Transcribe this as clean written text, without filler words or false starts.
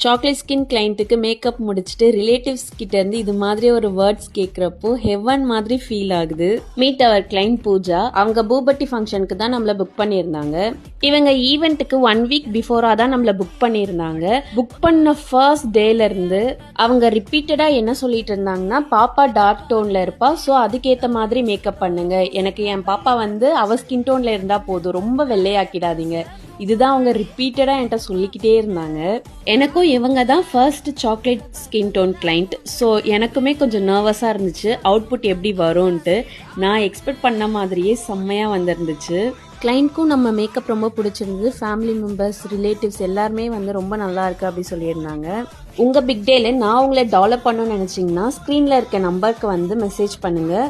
Chocolate skin கிளைண்ட்டுக்கு makeup முடிச்சுட்டு relatives கிட்ட இருந்து இது மாதிரி ஒரு வேர்ட்ஸ் கேட்குறப்போ ஹெவன் மாதிரி ஃபீல் ஆகுது. மீட் அவர் கிளைண்ட் பூஜா. அவங்க பூபட்டி ஃபங்க்ஷனுக்கு தான் நம்மள புக் பண்ணியிருந்தாங்க. இவங்க ஈவெண்ட்டுக்கு 1 வீக் பிஃபோரா தான் நம்மள புக் பண்ணியிருந்தாங்க. புக் பண்ண ஃபர்ஸ்ட் டேல இருந்து அவங்க ரிப்பீட்டடா என்ன சொல்லிட்டு இருந்தாங்கன்னா, பாப்பா டார்க் டோன்ல இருப்பா, ஸோ அதுக்கேற்ற மாதிரி மேக்கப் பண்ணுங்க. எனக்கு என் பாப்பா அவ ஸ்கின் டோன்ல இருந்தா போதும், ரொம்ப வெள்ளையாக்கிடாதீங்க. இதுதான் அவங்க ரிப்பீட்டடா என்கிட்ட சொல்லிக்கிட்டே இருந்தாங்க. எனக்கும் இவங்க தான் first chocolate skin tone client. So எனக்குமே கொஞ்சம் நர்வஸாக இருந்துச்சு அவுட்புட் எப்படி வரும்ன்ட்டு. நான் எக்ஸ்பெக்ட் பண்ண மாதிரியே செம்மையாக வந்திருந்துச்சு. கிளைண்ட்க்கும் நம்ம மேக்கப் ரொம்ப பிடிச்சிருந்தது. ஃபேமிலி மெம்பர்ஸ், ரிலேட்டிவ்ஸ் எல்லாருமே ரொம்ப நல்லா இருக்கு அப்படி சொல்லியிருந்தாங்க. உங்கள் பிக் டேல நான் உங்களை டெவலப் பண்ணணும்னு நினச்சிங்கன்னா ஸ்க்ரீனில் இருக்க நம்பருக்கு மெசேஜ் பண்ணுங்கள்.